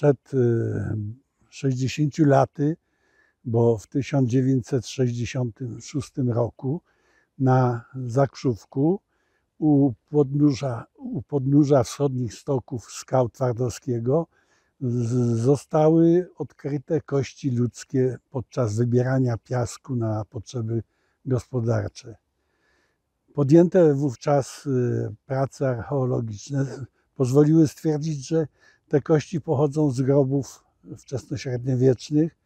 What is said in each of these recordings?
Przed 60 laty, bo w 1966 roku na Zakrzówku u podnóża wschodnich stoków Skał Twardowskiego zostały odkryte kości ludzkie podczas wybierania piasku na potrzeby gospodarcze. Podjęte wówczas prace archeologiczne pozwoliły stwierdzić, że te kości pochodzą z grobów wczesnośredniowiecznych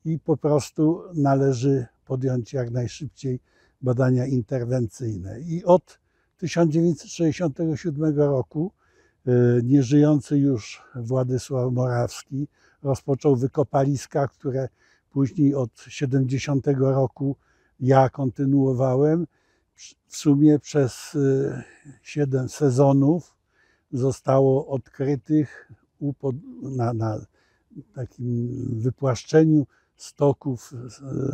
i po prostu należy podjąć jak najszybciej badania interwencyjne. I od 1967 roku nieżyjący już Władysław Morawski rozpoczął wykopaliska, które później od 70 roku ja kontynuowałem. W sumie przez 7 sezonów zostało odkrytych na takim wypłaszczeniu stoków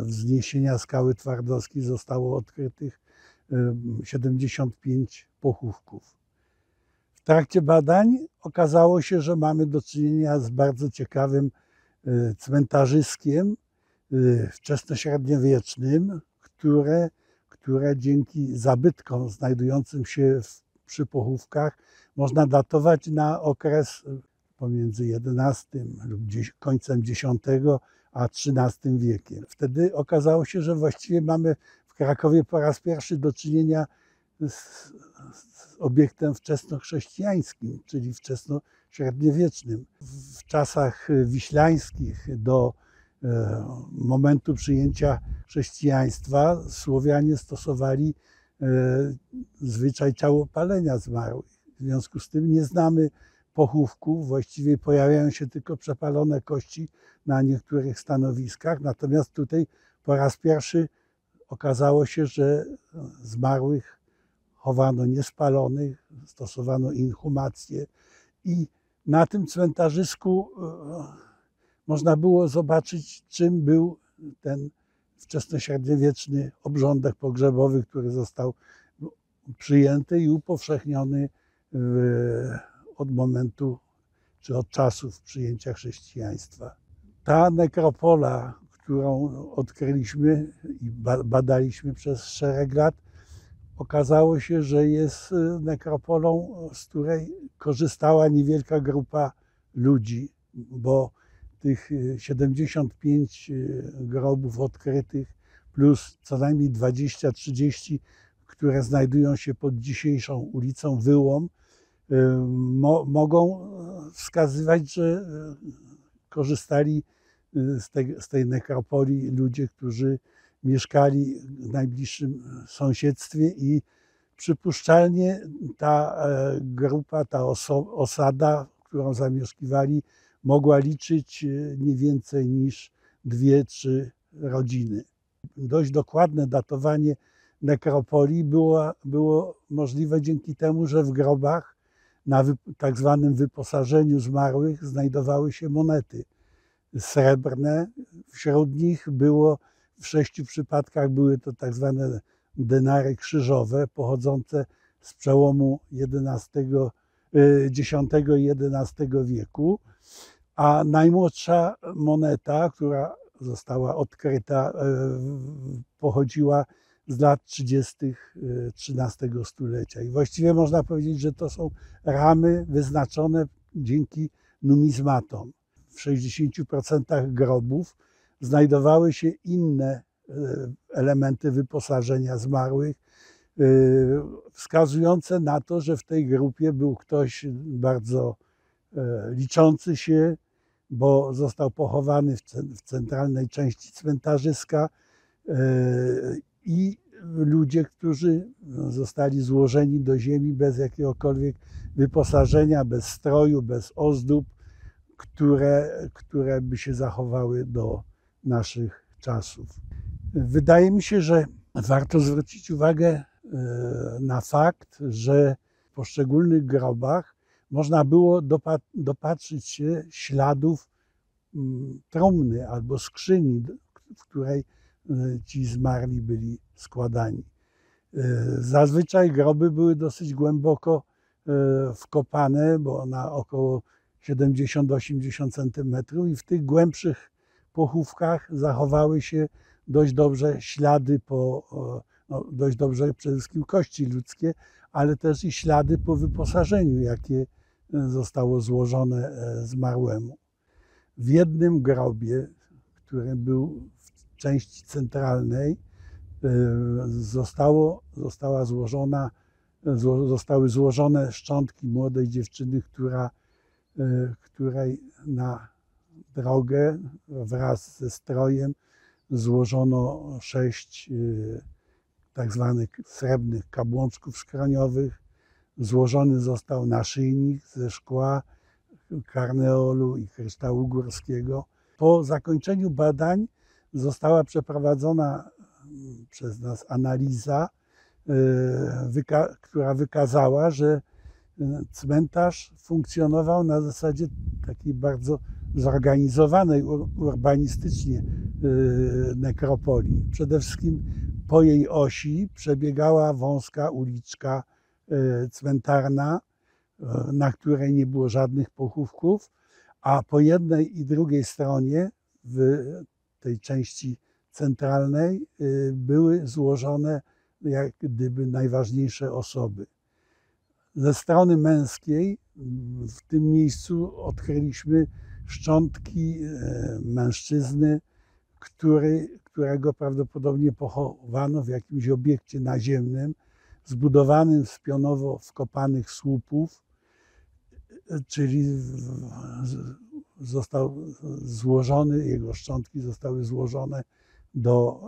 wzniesienia Skały Twardowskiej zostało odkrytych 75 pochówków. W trakcie badań okazało się, że mamy do czynienia z bardzo ciekawym cmentarzyskiem wczesnośredniowiecznym, które dzięki zabytkom znajdującym się przy pochówkach można datować na okres pomiędzy XI lub końcem X a XIII wiekiem. Wtedy okazało się, że właściwie mamy w Krakowie po raz pierwszy do czynienia z obiektem wczesnochrześcijańskim, czyli wczesnośredniowiecznym. W czasach wiślańskich do momentu przyjęcia chrześcijaństwa Słowianie stosowali zwyczaj ciałopalenia zmarłych. W związku z tym nie znamy pochówków, właściwie pojawiają się tylko przepalone kości na niektórych stanowiskach, natomiast tutaj po raz pierwszy okazało się, że zmarłych chowano niespalonych, stosowano inhumację i na tym cmentarzysku można było zobaczyć, czym był ten wczesnośredniowieczny obrządek pogrzebowy, który został przyjęty i upowszechniony od momentu czy od czasów przyjęcia chrześcijaństwa. Ta nekropola, którą odkryliśmy i badaliśmy przez szereg lat, okazało się, że jest nekropolą, z której korzystała niewielka grupa ludzi, bo tych 75 grobów odkrytych plus co najmniej 20-30, które znajdują się pod dzisiejszą ulicą Wyłom, mogą wskazywać, że korzystali z tej nekropolii ludzie, którzy mieszkali w najbliższym sąsiedztwie i przypuszczalnie ta grupa, ta osada, którą zamieszkiwali, mogła liczyć nie więcej niż 2-3 rodziny. Dość dokładne datowanie nekropolii było możliwe dzięki temu, że w grobach na tak zwanym wyposażeniu zmarłych znajdowały się monety srebrne. Wśród nich było w 6 przypadkach były to tak zwane denary krzyżowe pochodzące z przełomu X i XI wieku, a najmłodsza moneta, która została odkryta, pochodziła z lat 30. XIII stulecia. I właściwie można powiedzieć, że to są ramy wyznaczone dzięki numizmatom. W 60% grobów znajdowały się inne elementy wyposażenia zmarłych, wskazujące na to, że w tej grupie był ktoś bardzo liczący się, bo został pochowany w centralnej części cmentarzyska i ludzie, którzy zostali złożeni do ziemi bez jakiegokolwiek wyposażenia, bez stroju, bez ozdób, które by się zachowały do naszych czasów. Wydaje mi się, że warto zwrócić uwagę na fakt, że w poszczególnych grobach można było dopatrzyć się śladów trumny albo skrzyni, w której ci zmarli byli składani. Zazwyczaj groby były dosyć głęboko wkopane, bo na około 70-80 centymetrów i w tych głębszych pochówkach zachowały się dość dobrze ślady dość dobrze przede wszystkim kości ludzkie, ale też i ślady po wyposażeniu, jakie zostało złożone zmarłemu. W jednym grobie, który był w części centralnej, zostały złożone szczątki młodej dziewczyny, której na drogę wraz ze strojem złożono 6 tak zwanych srebrnych kablączków szkroniowych. Złożony został naszyjnik ze szkła, karneolu i kryształu górskiego. Po zakończeniu badań została przeprowadzona przez nas analiza, która wykazała, że cmentarz funkcjonował na zasadzie takiej bardzo zorganizowanej urbanistycznie nekropolii. Przede wszystkim po jej osi przebiegała wąska uliczka cmentarna, na której nie było żadnych pochówków, a po jednej i drugiej stronie w tej części centralnej były złożone jak gdyby najważniejsze osoby. Ze strony męskiej w tym miejscu odkryliśmy szczątki mężczyzny, którego prawdopodobnie pochowano w jakimś obiekcie naziemnym, zbudowanym z pionowo wkopanych słupów, czyli jego szczątki zostały złożone do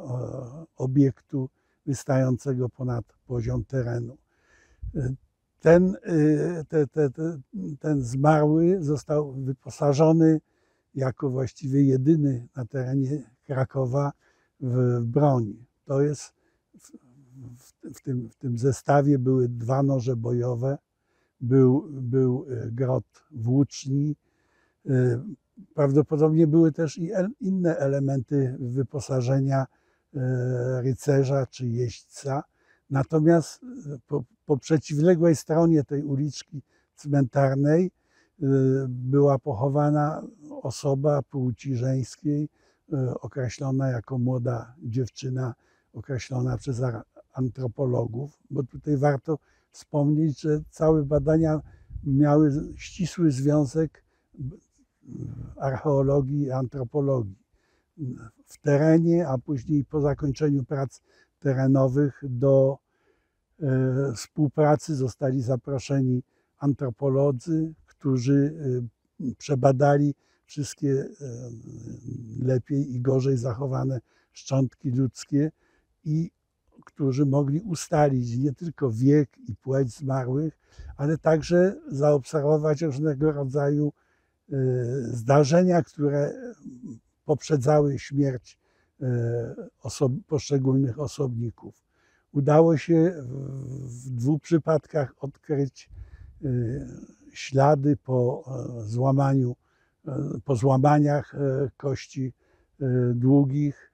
obiektu wystającego ponad poziom terenu. Ten zmarły został wyposażony jako właściwie jedyny na terenie Krakowa w broń. To jest w tym zestawie były 2 noże bojowe, był grot włóczni, prawdopodobnie były też i inne elementy wyposażenia rycerza czy jeźdźca. Natomiast po przeciwległej stronie tej uliczki cmentarnej była pochowana osoba płci żeńskiej, określona jako młoda dziewczyna, określona przez antropologów, bo tutaj warto wspomnieć, że całe badania miały ścisły związek archeologii i antropologii. W terenie, a później po zakończeniu prac terenowych do współpracy zostali zaproszeni antropolodzy, którzy przebadali wszystkie lepiej i gorzej zachowane szczątki ludzkie i którzy mogli ustalić nie tylko wiek i płeć zmarłych, ale także zaobserwować różnego rodzaju zdarzenia, które poprzedzały śmierć poszczególnych osobników. Udało się w 2 przypadkach odkryć ślady po złamaniach kości długich,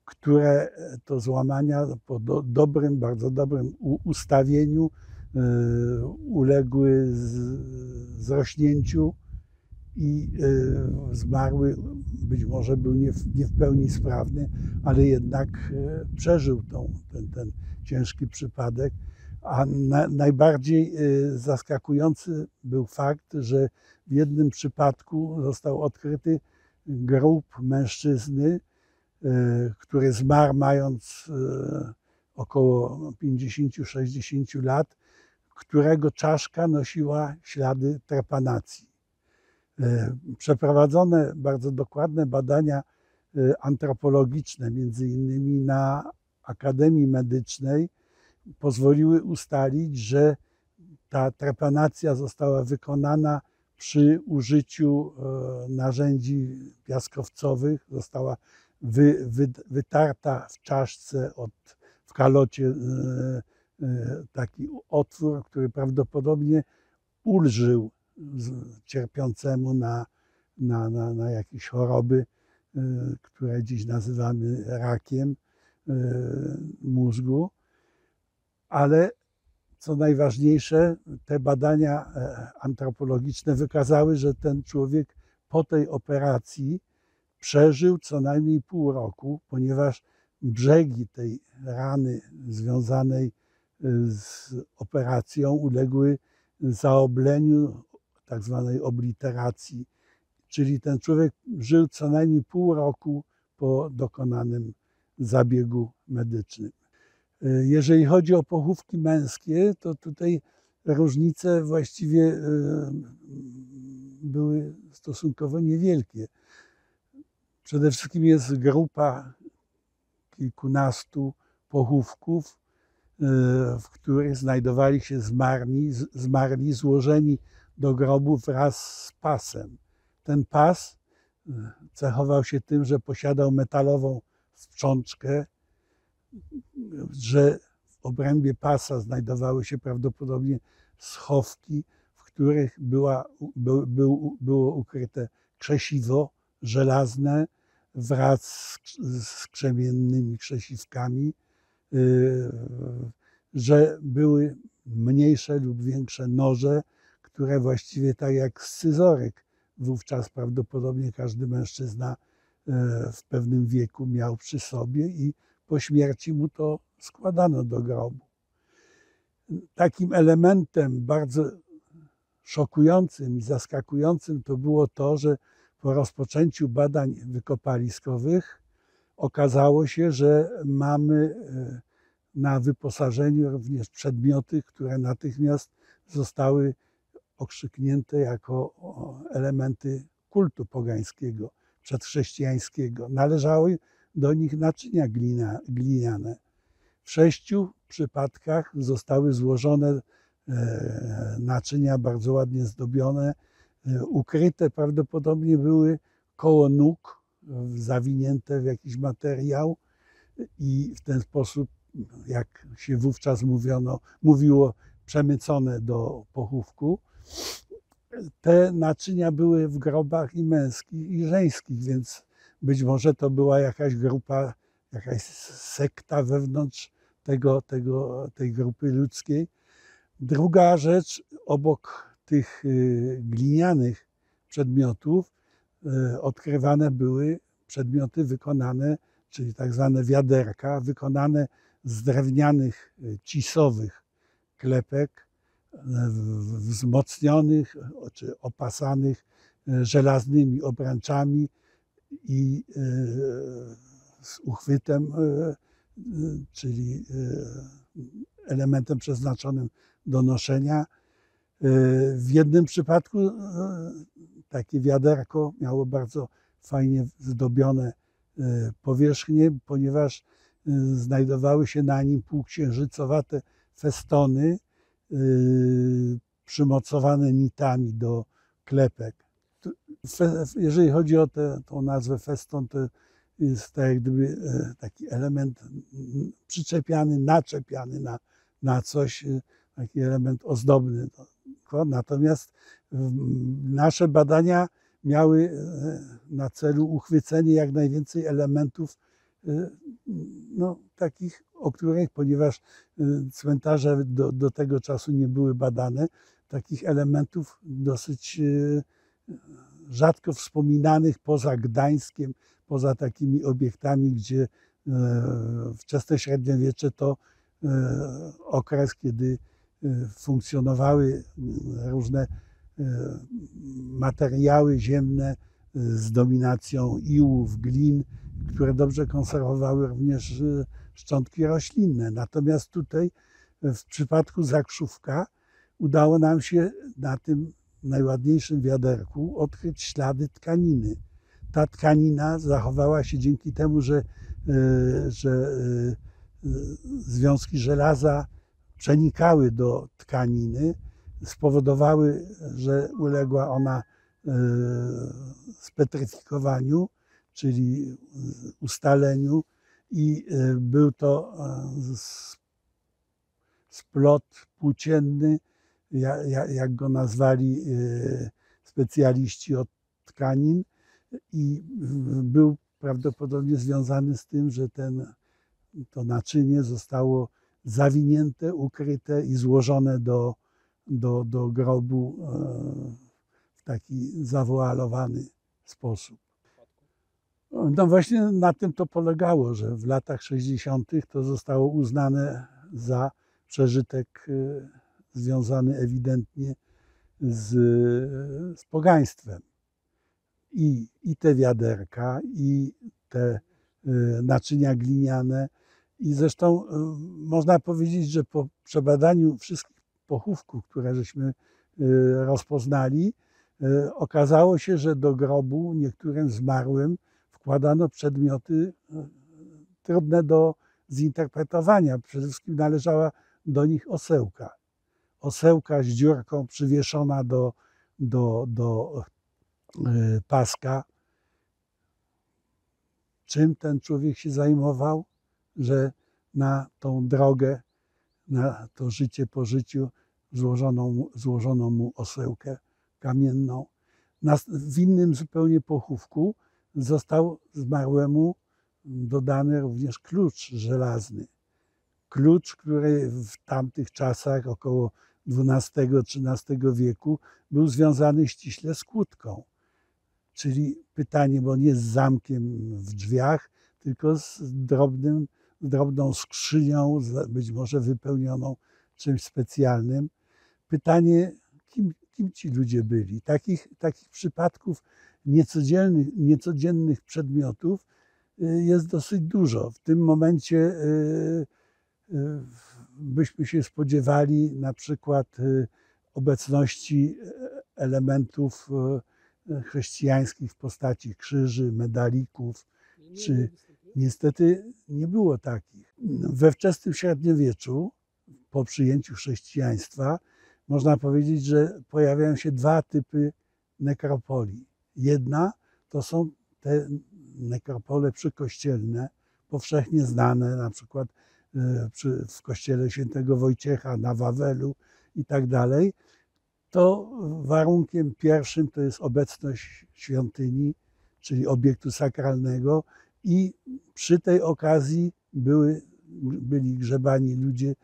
które to złamania po bardzo dobrym ustawieniu uległy zrośnięciu i zmarły być może był nie w pełni sprawny, ale jednak przeżył ten ciężki przypadek. A najbardziej zaskakujący był fakt, że w jednym przypadku został odkryty grób mężczyzny, który zmarł mając około 50-60 lat, którego czaszka nosiła ślady trepanacji. Przeprowadzone bardzo dokładne badania antropologiczne, między innymi na Akademii Medycznej, pozwoliły ustalić, że ta trepanacja została wykonana przy użyciu narzędzi piaskowcowych, została wytarta w czaszce, w kalocie taki otwór, który prawdopodobnie ulżył cierpiącemu na jakieś choroby, które dziś nazywamy rakiem mózgu. Ale co najważniejsze, te badania antropologiczne wykazały, że ten człowiek po tej operacji przeżył co najmniej pół roku, ponieważ brzegi tej rany związanej z operacją uległy zaobleniu, tak zwanej obliteracji, czyli ten człowiek żył co najmniej pół roku po dokonanym zabiegu medycznym. Jeżeli chodzi o pochówki męskie, to tutaj różnice właściwie były stosunkowo niewielkie. Przede wszystkim jest grupa kilkunastu pochówków, w których znajdowali się zmarli złożeni do grobu wraz z pasem. Ten pas cechował się tym, że posiadał metalową sprzączkę, że w obrębie pasa znajdowały się prawdopodobnie schowki, w których było ukryte krzesiwo żelazne wraz z krzemiennymi krzesiwkami, że były mniejsze lub większe noże, które właściwie tak jak scyzoryk wówczas prawdopodobnie każdy mężczyzna w pewnym wieku miał przy sobie i po śmierci mu to składano do grobu. Takim elementem bardzo szokującym i zaskakującym to było to, że po rozpoczęciu badań wykopaliskowych okazało się, że mamy na wyposażeniu również przedmioty, które natychmiast zostały okrzyknięte jako elementy kultu pogańskiego, przedchrześcijańskiego. Należały do nich naczynia gliniane. W 6 przypadkach zostały złożone naczynia bardzo ładnie zdobione, ukryte prawdopodobnie były koło nóg, zawinięte w jakiś materiał i w ten sposób, jak się wówczas mówiło, przemycone do pochówku. Te naczynia były w grobach i męskich, i żeńskich, więc być może to była jakaś grupa, jakaś sekta wewnątrz tej grupy ludzkiej. Druga rzecz, obok tych glinianych przedmiotów odkrywane były przedmioty wykonane, czyli tak zwane wiaderka, wykonane z drewnianych, cisowych klepek, wzmocnionych czy opasanych żelaznymi obręczami i z uchwytem, czyli elementem przeznaczonym do noszenia. W jednym przypadku takie wiaderko miało bardzo fajnie zdobione powierzchnie, ponieważ znajdowały się na nim półksiężycowate festony przymocowane nitami do klepek. Jeżeli chodzi o tą nazwę feston, to jest tak jak gdyby taki element przyczepiany, naczepiany na coś, taki element ozdobny. Natomiast nasze badania miały na celu uchwycenie jak najwięcej elementów takich, o których, ponieważ cmentarze do tego czasu nie były badane, takich elementów dosyć rzadko wspominanych poza Gdańskiem, poza takimi obiektami, gdzie wczesne średniowiecze to okres, kiedy funkcjonowały różne materiały ziemne z dominacją iłów, glin, które dobrze konserwowały również szczątki roślinne. Natomiast tutaj w przypadku Zakrzówka udało nam się na tym najładniejszym wiaderku odkryć ślady tkaniny. Ta tkanina zachowała się dzięki temu, że związki żelaza przenikały do tkaniny, spowodowały, że uległa ona spetryfikowaniu, czyli ustaleniu, i był to splot płócienny, jak go nazwali specjaliści od tkanin, i był prawdopodobnie związany z tym, że to naczynie zostało zawinięte, ukryte i złożone do grobu w taki zawoalowany sposób. No właśnie na tym to polegało, że w latach 60. to zostało uznane za przeżytek związany ewidentnie z pogaństwem. I te wiaderka, i te naczynia gliniane. I zresztą można powiedzieć, że po przebadaniu wszystkich pochówków, które żeśmy rozpoznali, okazało się, że do grobu niektórym zmarłym wkładano przedmioty trudne do zinterpretowania. Przede wszystkim należała do nich osełka. Osełka z dziurką przywieszona do paska. Czym ten człowiek się zajmował, że tą drogę, na to życie po życiu złożono mu osełkę kamienną. W innym zupełnie pochówku został zmarłemu dodany również klucz żelazny. Klucz, który w tamtych czasach, około XII-XIII wieku, był związany ściśle z kłódką. Czyli pytanie, bo nie z zamkiem w drzwiach, tylko z drobną skrzynią, być może wypełnioną czymś specjalnym. Pytanie, kim ci ludzie byli? Takich przypadków niecodziennych przedmiotów jest dosyć dużo. W tym momencie byśmy się spodziewali na przykład obecności elementów chrześcijańskich w postaci krzyży, medalików, czy niestety nie było takich. We wczesnym średniowieczu, po przyjęciu chrześcijaństwa, można powiedzieć, że pojawiają się dwa typy nekropolii. Jedna to są te nekropole przykościelne, powszechnie znane, na przykład w kościele świętego Wojciecha na Wawelu i tak dalej. To warunkiem pierwszym to jest obecność świątyni, czyli obiektu sakralnego, i przy tej okazji byli grzebani ludzie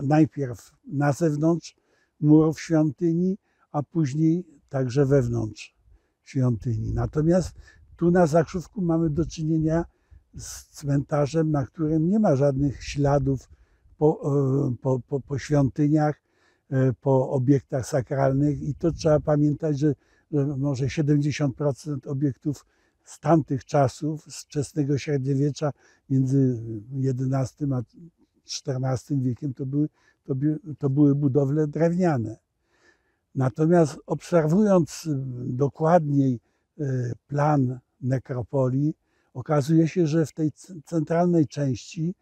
najpierw na zewnątrz murów świątyni, a później także wewnątrz świątyni. Natomiast tu na Zakrzówku mamy do czynienia z cmentarzem, na którym nie ma żadnych śladów po świątyniach, po obiektach sakralnych, i to trzeba pamiętać, że może 70% obiektów z tamtych czasów, z wczesnego średniowiecza, między XI a XIV wiekiem, to były budowle drewniane. Natomiast obserwując dokładniej plan nekropolii, okazuje się, że w tej centralnej części,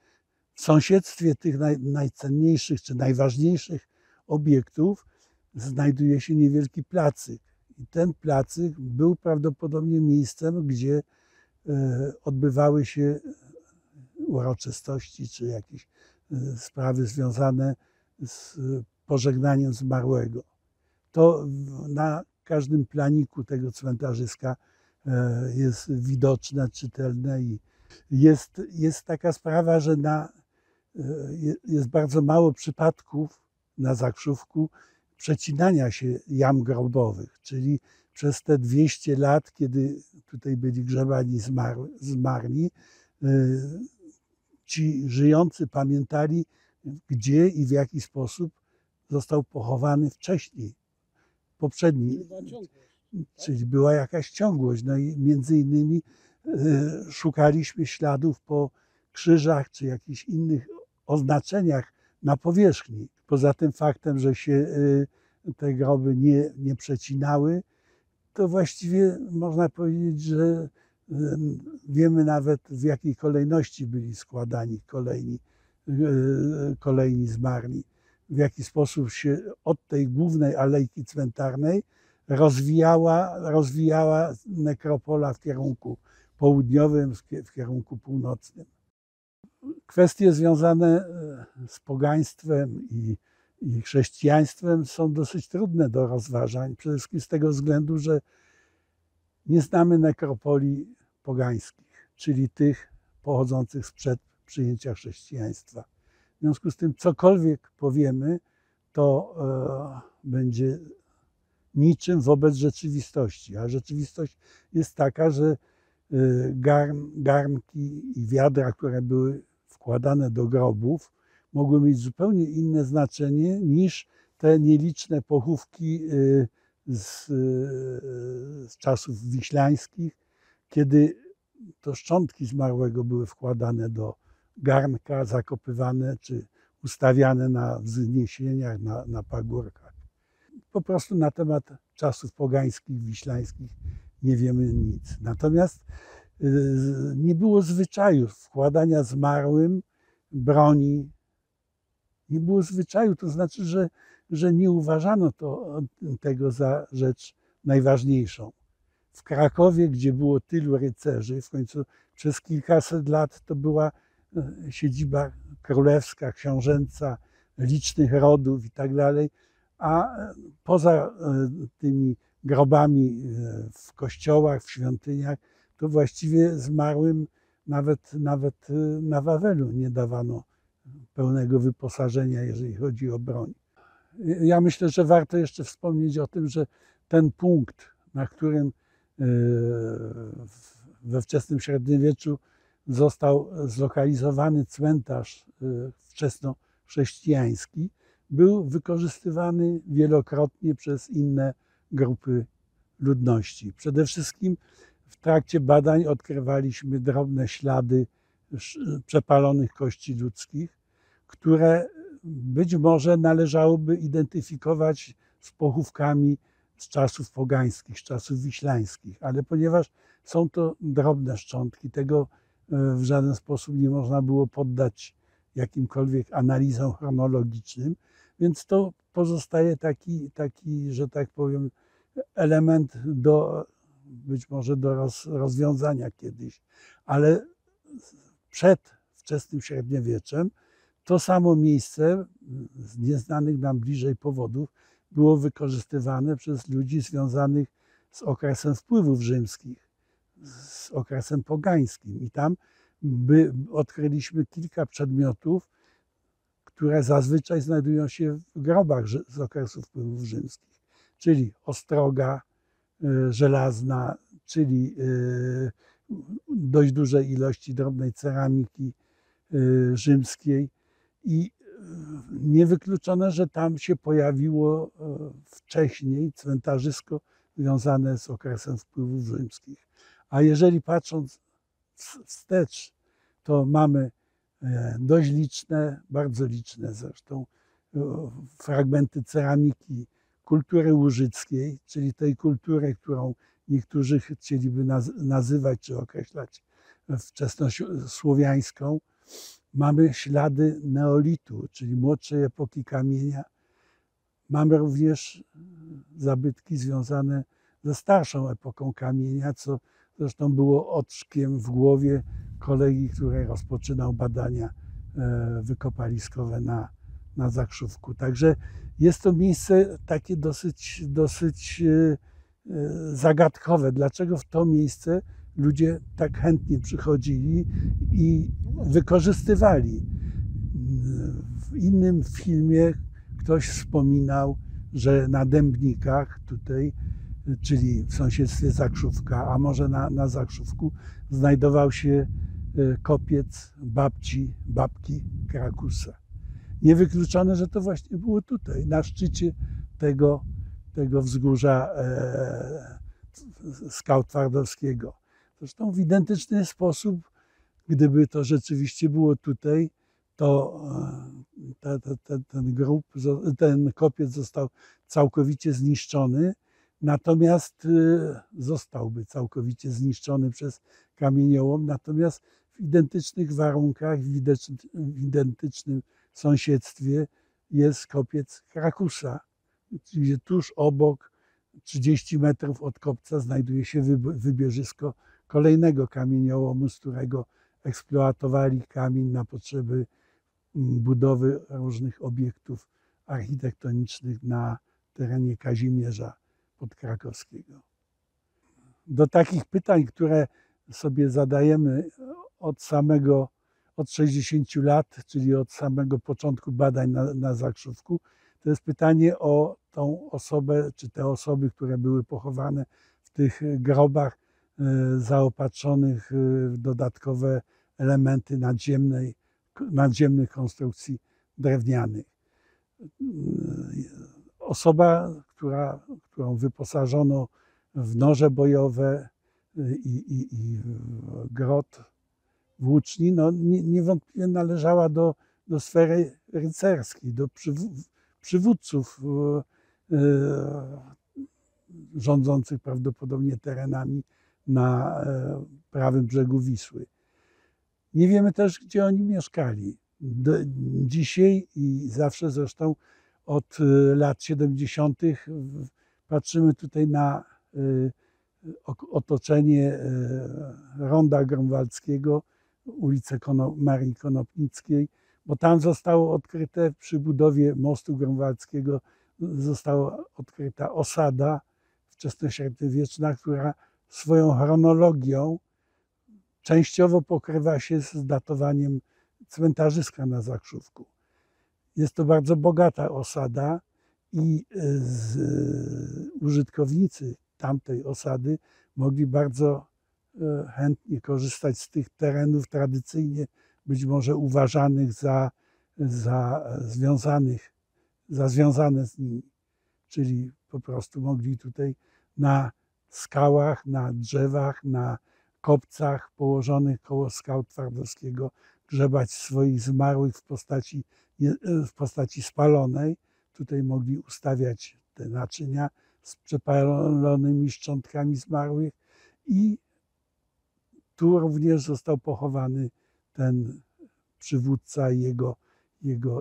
w sąsiedztwie tych najcenniejszych czy najważniejszych obiektów, znajduje się niewielki placyk. I ten placyk był prawdopodobnie miejscem, gdzie odbywały się uroczystości czy jakieś sprawy związane z pożegnaniem zmarłego. To na każdym planiku tego cmentarzyska jest widoczne, czytelne, i jest taka sprawa, że jest bardzo mało przypadków na Zakrzówku przecinania się jam grobowych, czyli przez te 200 lat, kiedy tutaj byli grzebani zmarli, ci żyjący pamiętali, gdzie i w jaki sposób został pochowany wcześniej, poprzedni. Czyli była jakaś ciągłość. No i między innymi szukaliśmy śladów po krzyżach czy jakichś innych oznaczeniach na powierzchni. Poza tym faktem, że się te groby nie przecinały, to właściwie można powiedzieć, że wiemy nawet, w jakiej kolejności byli składani kolejni zmarli. W jaki sposób się od tej głównej alejki cmentarnej rozwijała nekropola w kierunku południowym, w kierunku północnym. Kwestie związane z pogaństwem i chrześcijaństwem są dosyć trudne do rozważań, przede wszystkim z tego względu, że nie znamy nekropolii pogańskich, czyli tych pochodzących sprzed przyjęcia chrześcijaństwa. W związku z tym cokolwiek powiemy, to będzie niczym wobec rzeczywistości. A rzeczywistość jest taka, że garnki i wiadra, które były wkładane do grobów, mogły mieć zupełnie inne znaczenie niż te nieliczne pochówki z czasów wiślańskich, kiedy to szczątki zmarłego były wkładane do garnka, zakopywane czy ustawiane na wzniesieniach, na pagórkach. Po prostu na temat czasów pogańskich, wiślańskich nie wiemy nic. Natomiast nie było zwyczaju wkładania zmarłym broni. Nie było zwyczaju, to znaczy, że nie uważano tego za rzecz najważniejszą. W Krakowie, gdzie było tylu rycerzy, w końcu przez kilkaset lat to była siedziba królewska, książęca, licznych rodów i tak dalej, a poza tymi grobami w kościołach, w świątyniach, to właściwie zmarłym nawet na Wawelu nie dawano pełnego wyposażenia, jeżeli chodzi o broń. Ja myślę, że warto jeszcze wspomnieć o tym, że ten punkt, na którym we wczesnym średniowieczu został zlokalizowany cmentarz wczesnochrześcijański, był wykorzystywany wielokrotnie przez inne grupy ludności. Przede wszystkim w trakcie badań odkrywaliśmy drobne ślady przepalonych kości ludzkich, które być może należałoby identyfikować z pochówkami z czasów pogańskich, z czasów wiślańskich, ale ponieważ są to drobne szczątki, tego w żaden sposób nie można było poddać jakimkolwiek analizom chronologicznym, więc to pozostaje taki, że tak powiem, element być może do rozwiązania kiedyś, ale przed wczesnym średniowieczem to samo miejsce z nieznanych nam bliżej powodów było wykorzystywane przez ludzi związanych z okresem wpływów rzymskich, z okresem pogańskim. I tam odkryliśmy kilka przedmiotów, które zazwyczaj znajdują się w grobach z okresu wpływów rzymskich, czyli ostroga żelazna, czyli dość dużej ilości drobnej ceramiki rzymskiej i niewykluczone, że tam się pojawiło wcześniej cmentarzysko związane z okresem wpływów rzymskich. A jeżeli patrząc wstecz, to mamy dość liczne, bardzo liczne zresztą, fragmenty ceramiki kultury łużyckiej, czyli tej kultury, którą niektórzy chcieliby nazywać czy określać wczesnosłowiańską. Mamy ślady neolitu, czyli młodszej epoki kamienia. Mamy również zabytki związane ze starszą epoką kamienia, co zresztą było oczkiem w głowie kolegi, który rozpoczynał badania wykopaliskowe na Zakrzówku. Także jest to miejsce takie dosyć zagadkowe. Dlaczego w to miejsce ludzie tak chętnie przychodzili i wykorzystywali? W innym filmie ktoś wspominał, że na Dębnikach tutaj, czyli w sąsiedztwie Zakrzówka, a może na Zakrzówku, znajdował się kopiec babki Krakusa. Niewykluczone, że to właśnie było tutaj, na szczycie tego wzgórza Skał Twardowskiego. Zresztą w identyczny sposób, gdyby to rzeczywiście było tutaj, to ten kopiec został całkowicie zniszczony, natomiast zostałby całkowicie zniszczony przez kamieniołom, natomiast w identycznych warunkach, w identycznym sąsiedztwie jest kopiec Krakusa, gdzie tuż obok, 30 metrów od kopca, znajduje się wybierzysko kolejnego kamieniołomu, z którego eksploatowali kamień na potrzeby budowy różnych obiektów architektonicznych na terenie Kazimierza Podkrakowskiego. Do takich pytań, które sobie zadajemy od samego od 60 lat, czyli od samego początku badań na Zakrzówku. To jest pytanie o tą osobę, czy te osoby, które były pochowane w tych grobach zaopatrzonych w dodatkowe elementy nadziemnych konstrukcji drewnianych. Osoba, którą wyposażono w noże bojowe i grot włóczni, no niewątpliwie należała do sfery rycerskiej, do przywódców rządzących prawdopodobnie terenami na prawym brzegu Wisły. Nie wiemy też, gdzie oni mieszkali. Dzisiaj i zawsze zresztą od lat 70. patrzymy tutaj na otoczenie Ronda Grunwaldzkiego, ulicę Marii Konopnickiej, bo tam zostało odkryte przy budowie mostu grunwaldzkiego została odkryta osada wczesnośredniowieczna, która swoją chronologią częściowo pokrywa się z datowaniem cmentarzyska na Zakrzówku. Jest to bardzo bogata osada i użytkownicy tamtej osady mogli bardzo chętnie korzystać z tych terenów tradycyjnie być może uważanych za związane z nimi. Czyli po prostu mogli tutaj na skałach, na drzewach, na kopcach położonych koło skał Twardowskiego grzebać swoich zmarłych w postaci spalonej. Tutaj mogli ustawiać te naczynia z przepalonymi szczątkami zmarłych i tu również został pochowany ten przywódca i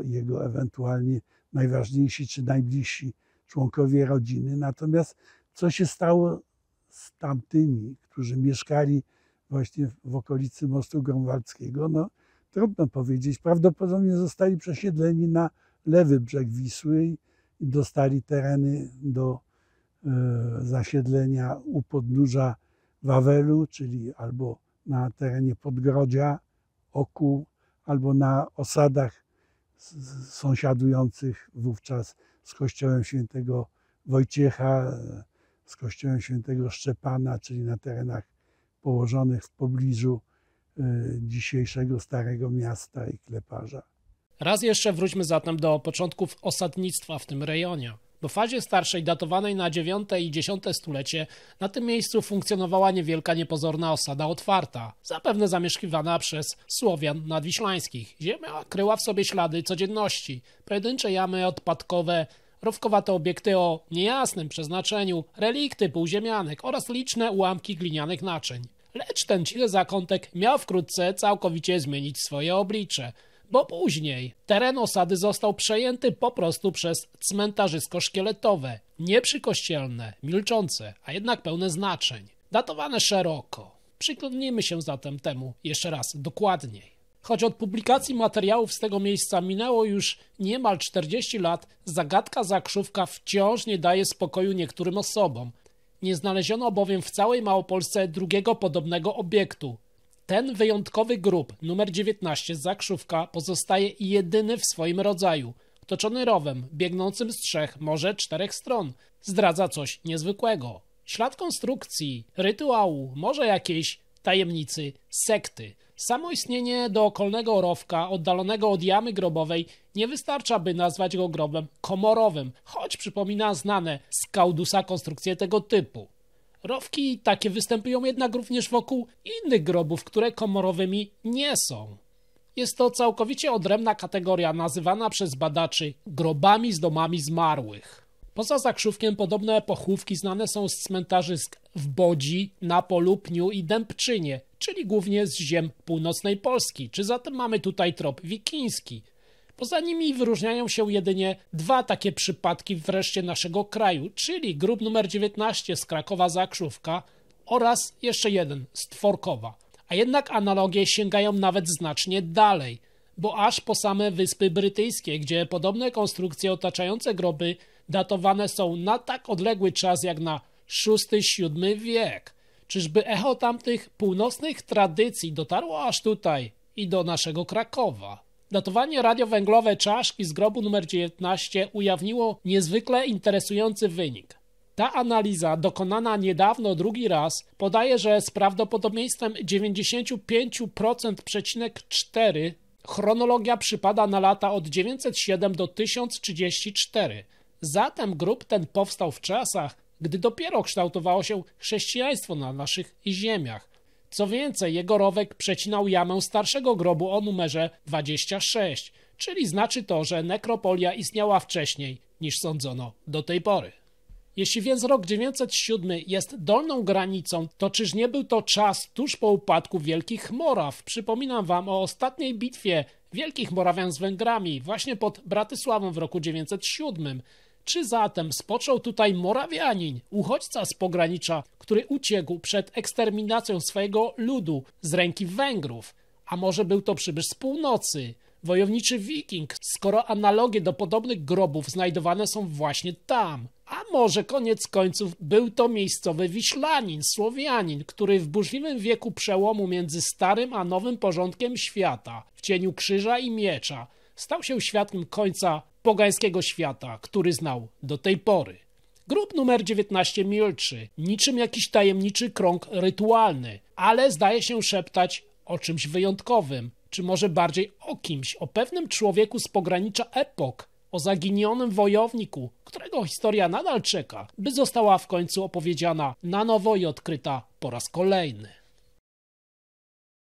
jego ewentualnie najważniejsi czy najbliżsi członkowie rodziny. Natomiast co się stało z tamtymi, którzy mieszkali właśnie w okolicy mostu grunwaldzkiego, no trudno powiedzieć. Prawdopodobnie zostali przesiedleni na lewy brzeg Wisły i dostali tereny do zasiedlenia u podnóża Wawelu, czyli albo na terenie Podgrodzia, Okół, albo na osadach sąsiadujących wówczas z kościołem świętego Wojciecha, z kościołem świętego Szczepana, czyli na terenach położonych w pobliżu dzisiejszego Starego Miasta i Kleparza. Raz jeszcze wróćmy zatem do początków osadnictwa w tym rejonie. W fazie starszej, datowanej na IX i X stulecie, na tym miejscu funkcjonowała niewielka, niepozorna osada otwarta, zapewne zamieszkiwana przez Słowian nadwiślańskich. Ziemia kryła w sobie ślady codzienności, pojedyncze jamy odpadkowe, rowkowate obiekty o niejasnym przeznaczeniu, relikty półziemianek oraz liczne ułamki glinianych naczyń. Lecz ten cichy zakątek miał wkrótce całkowicie zmienić swoje oblicze, bo później teren osady został przejęty po prostu przez cmentarzysko szkieletowe, nieprzykościelne, milczące, a jednak pełne znaczeń, datowane szeroko. Przyglądnijmy się zatem temu jeszcze raz dokładniej. Choć od publikacji materiałów z tego miejsca minęło już niemal 40 lat, zagadka Zakrzówka wciąż nie daje spokoju niektórym osobom. Nie znaleziono bowiem w całej Małopolsce drugiego podobnego obiektu. Ten wyjątkowy grób, numer 19 z Zakrzówka, pozostaje jedyny w swoim rodzaju. Otoczony rowem, biegnącym z 3, może 4 stron. Zdradza coś niezwykłego. Ślad konstrukcji, rytuału, może jakiejś tajemnicy, sekty. Samo istnienie dookolnego rowka, oddalonego od jamy grobowej, nie wystarcza, by nazwać go grobem komorowym, choć przypomina znane z Caudusa konstrukcje tego typu. Rowki takie występują jednak również wokół innych grobów, które komorowymi nie są. Jest to całkowicie odrębna kategoria, nazywana przez badaczy grobami z domami zmarłych. Poza Zakrzówkiem podobne pochówki znane są z cmentarzysk w Bodzi, Napolu, Pniu i Dębczynie, czyli głównie z ziem północnej Polski, czy zatem mamy tutaj trop wikiński. Poza nimi wyróżniają się jedynie 2 takie przypadki wreszcie naszego kraju, czyli grób numer 19 z Krakowa-Zakrzówka oraz jeszcze jeden z Tworkowa. A jednak analogie sięgają nawet znacznie dalej, bo aż po same Wyspy Brytyjskie, gdzie podobne konstrukcje otaczające groby datowane są na tak odległy czas jak na VI-VII wiek. Czyżby echo tamtych północnych tradycji dotarło aż tutaj i do naszego Krakowa. Datowanie radiowęglowe czaszki z grobu numer 19 ujawniło niezwykle interesujący wynik. Ta analiza, dokonana niedawno drugi raz, podaje, że z prawdopodobieństwem 95,4% chronologia przypada na lata od 907 do 1034. Zatem grób ten powstał w czasach, gdy dopiero kształtowało się chrześcijaństwo na naszych ziemiach. Co więcej, jego rowek przecinał jamę starszego grobu o numerze 26, czyli znaczy to, że nekropolia istniała wcześniej niż sądzono do tej pory. Jeśli więc rok 907 jest dolną granicą, to czyż nie był to czas tuż po upadku Wielkich Moraw? Przypominam wam o ostatniej bitwie Wielkich Morawian z Węgrami, właśnie pod Bratysławą w roku 907. Czy zatem spoczął tutaj Morawianin, uchodźca z pogranicza, który uciekł przed eksterminacją swojego ludu z ręki Węgrów? A może był to przybysz z północy, wojowniczy wiking, skoro analogie do podobnych grobów znajdowane są właśnie tam? A może koniec końców był to miejscowy Wiślanin, Słowianin, który w burzliwym wieku przełomu między starym a nowym porządkiem świata, w cieniu krzyża i miecza, stał się świadkiem końca pogańskiego świata, który znał do tej pory. Grób numer 19 milczy, niczym jakiś tajemniczy krąg rytualny, ale zdaje się szeptać o czymś wyjątkowym, czy może bardziej o kimś, o pewnym człowieku z pogranicza epok, o zaginionym wojowniku, którego historia nadal czeka, by została w końcu opowiedziana na nowo i odkryta po raz kolejny.